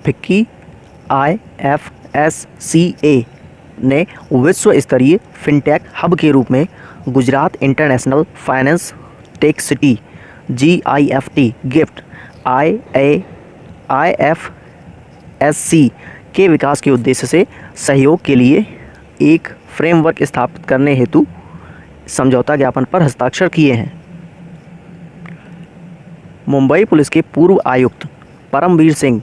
FICCI IFSCA ने विश्व स्तरीय फिनटेक हब के रूप में Gujarat international finance tech city GIFT gift IFSC के विकास के उद्देश्य से सहयोग के लिए एक फ्रेमवर्क स्थापित करने हेतु समझौता ज्ञापन पर हस्ताक्षर किए हैं। मुंबई पुलिस के पूर्व आयुक्त परमवीर सिंह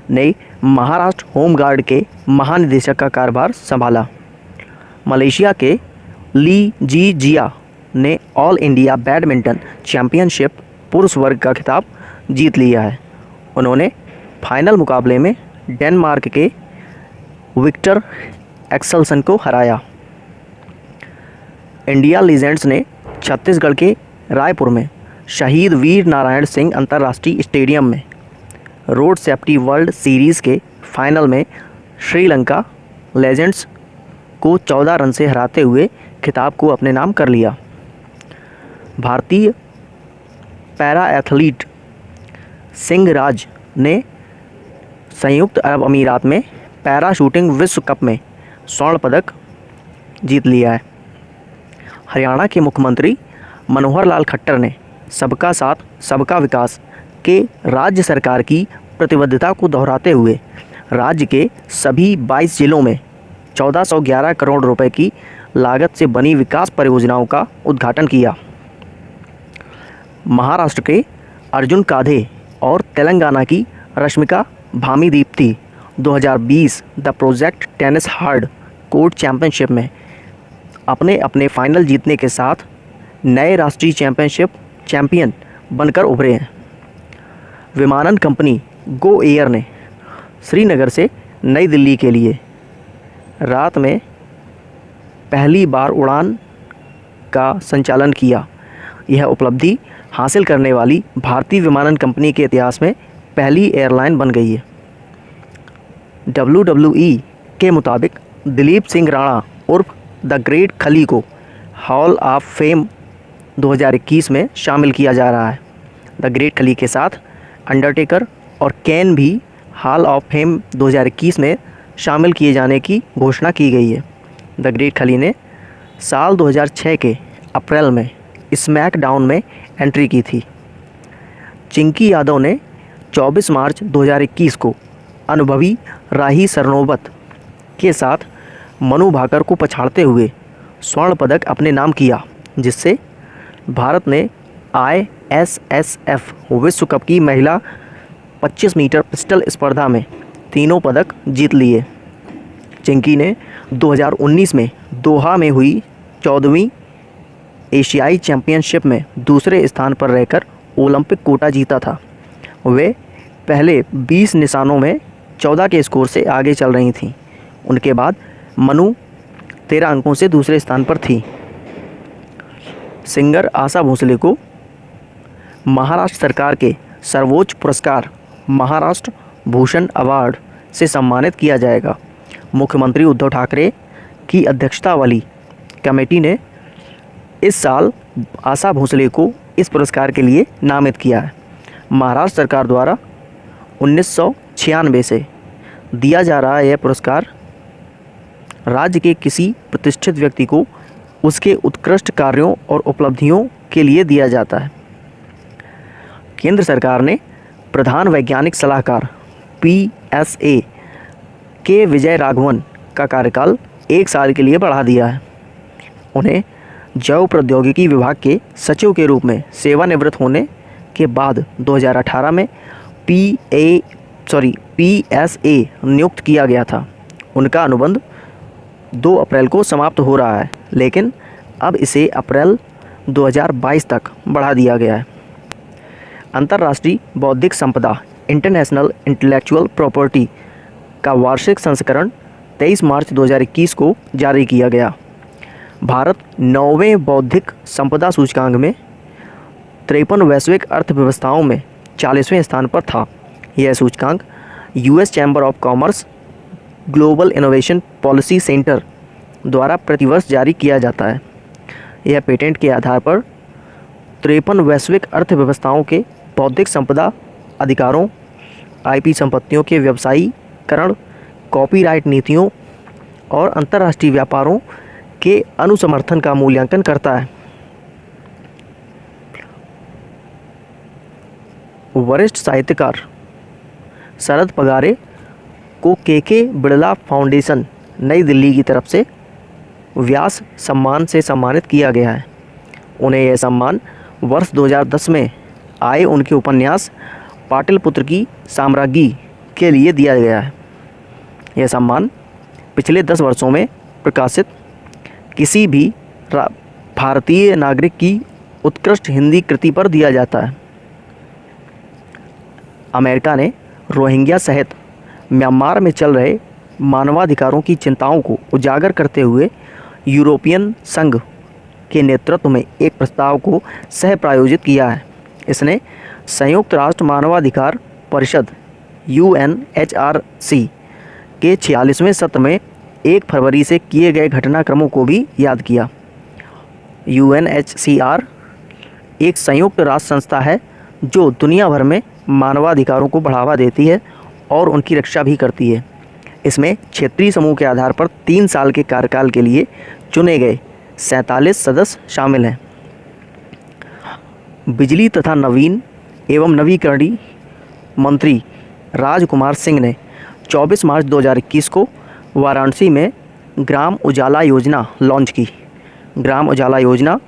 ने महाराष्ट्र होमगार्ड के महानिदेशक का कार्यभार संभाला। मलेशिया के ली जी जिया ने ऑल इंडिया बैडमिंटन चैंपियनशिप पुरुष वर्ग का खिताब जीत लिया है। उन्होंने फाइनल मुकाबले में डेनमार्क के विक्टर एक्सेल्सन को हराया। इंडिया लीजेंड्स ने छत्तीसगढ़ के रायपुर में शहीद वीर नारायण सिंह अंतर्राष्ट्रीय स्टेडियम में रोड सेफ्टी वर्ल्ड सीरीज़ के फाइनल में श्रीलंका लेजेंड्स को 14 रन से हराते हुए खिताब को अपने नाम कर लिया। भारतीय पैरा एथलीट सिंह राज ने संयुक्त अरब अमीरात में पैरा शूटिंग विश्व कप में स्वर्ण पदक जीत लिया है। हरियाणा के मुख्यमंत्री मनोहर लाल खट्टर ने सबका साथ सबका विकास के राज्य सरकार की प्रतिबद्धता को दोहराते हुए राज्य के सभी 22 जिलों में 1411 करोड़ रुपए की लागत से बनी विकास परियोजनाओं का उद्घाटन किया। महाराष्ट्र के अर्जुन काधे और तेलंगाना की Rashmika Bhamidipati 2020 the project tennis hard court championship में अपने अपने फाइनल जीतने के साथ नए राष्ट्रीय चैंपियन बनकर उभरे हैं। विमानन कंपनी गो एयर ने श्रीनगर से नई दिल्ली के लिए रात में पहली बार उड़ान का संचालन किया। यह उपलब्धि हासिल करने वाली भारतीय विमानन कंपनी के इतिहास में पहली एयरलाइन बन गई है। WWE के मुताबिक दिलीप सिंह राणा उर्फ द ग्रेट खली को हॉल ऑफ फेम 2021 में शामिल किया जा रहा है। द ग्रेट खली के साथ अंडरटेकर और कैन भी हॉल ऑफ फेम 2021 में शामिल किए जाने की घोषणा की गई है। द ग्रेट खली ने साल 2006 के अप्रैल में स्मैकडाउन में एंट्री की थी। चिंकी यादव ने 24 मार्च 2021 को अनुभवी राही सरनोबत के साथ मनु भाकर को पछाड़ते हुए स्वर्ण पदक अपने नाम किया, जिससे भारत ने ISSF विश्व कप की महिला 25 मीटर पिस्टल स्पर्धा में तीनों पदक जीत लिए। चिंकी ने 2019 में दोहा में हुई 14वीं एशियाई चैंपियनशिप में दूसरे स्थान पर रहकर ओलंपिक कोटा जीता था। वे पहले 20 निशानों में 14 के स्कोर से आगे चल रही थीं। उनके बाद मनु 13 अंकों से दूसरे स्थान पर थी। सिंगर आशा भोसले को महाराष्ट्र सरकार के सर्वोच्च पुरस्कार महाराष्ट्र भूषण अवार्ड से सम्मानित किया जाएगा। मुख्यमंत्री उद्धव ठाकरे की अध्यक्षता वाली कमेटी ने इस साल आशा भोसले को इस पुरस्कार के लिए नामित किया है। महाराष्ट्र सरकार द्वारा 1996 से दिया जा रहा यह पुरस्कार राज्य के किसी प्रतिष्ठित व्यक्ति को उसके उत्कृष्ट कार्यों और उपलब्धियों के लिए दिया जाता है। केंद्र सरकार ने प्रधान वैज्ञानिक सलाहकार PSA के विजय राघवन का कार्यकाल 1 साल के लिए बढ़ा दिया है। उन्हें जैव प्रौद्योगिकी विभाग के सचिव के रूप में सेवानिवृत्त होने के बाद 2018 में PSA नियुक्त किया गया था। उनका अनुबंध 2 अप्रैल को समाप्त हो रहा है, लेकिन अब इसे अप्रैल 2022 तक बढ़ा दिया गया है। अंतर्राष्ट्रीय बौद्धिक संपदा इंटरनेशनल इंटेलेक्चुअल प्रॉपर्टी का वार्षिक संस्करण 23 मार्च 2021 को जारी किया गया। भारत 9वें बौद्धिक संपदा सूचकांक में 53 वैश्विक अर्थव्यवस्थाओं में 40वें स्थान पर था। यह सूचकांक US chamber of commerce global innovation policy centre द्वारा प्रतिवर्ष जारी किया जाता है। यह पेटेंट के आधार पर 53 वैश्विक अर्थव्यवस्थाओं के बौद्धिक संपदा अधिकारों आईपी संपत्तियों के व्यवसायीकरण, कॉपीराइट नीतियों और अंतर्राष्ट्रीय व्यापारों के अनुसमर्थन का मूल्यांकन करता है। वरिष्ठ साहित्यकार शरद पगारे को के बिड़ला फाउंडेशन नई दिल्ली की तरफ से व्यास सम्मान से सम्मानित किया गया है। उन्हें यह सम्मान वर्ष 2010 में आए उनके उपन्यास पाटलिपुत्र की साम्राज्ञी के लिए दिया गया है। यह सम्मान पिछले 10 वर्षों में प्रकाशित किसी भी भारतीय नागरिक की उत्कृष्ट हिंदी कृति पर दिया जाता है। अमेरिका ने रोहिंग्या सहित म्यांमार में चल रहे मानवाधिकारों की चिंताओं को उजागर करते हुए यूरोपियन संघ के नेतृत्व में एक प्रस्ताव को सह प्रायोजित किया है। इसने संयुक्त राष्ट्र मानवाधिकार परिषद UNHRC के 46वें सत्र में 1 फरवरी से किए गए घटनाक्रमों को भी याद किया। UNHCR एक संयुक्त राष्ट्र संस्था है जो दुनिया भर में मानवाधिकारों को बढ़ावा देती है और उनकी रक्षा भी करती है। इसमें क्षेत्रीय समूह के आधार पर 3 साल के कार्यकाल के लिए चुने गए 47 सदस्य शामिल हैं। बिजली तथा नवीन एवं नवीकरणीय मंत्री राजकुमार सिंह ने 24 मार्च 2021 को वाराणसी में ग्राम उजाला योजना लॉन्च की। ग्राम उजाला योजना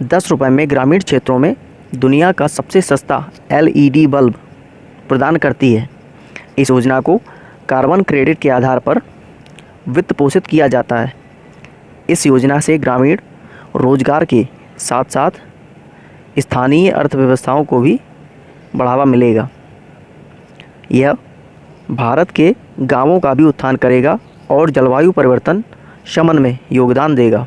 10 रुपये में ग्रामीण क्षेत्रों में दुनिया का सबसे सस्ता LED बल्ब प्रदान करती है। इस योजना को कार्बन क्रेडिट के आधार पर वित्त पोषित किया जाता है। इस योजना से ग्रामीण रोजगार के साथ साथ स्थानीय अर्थव्यवस्थाओं को भी बढ़ावा मिलेगा। यह भारत के गांवों का भी उत्थान करेगा और जलवायु परिवर्तन शमन में योगदान देगा।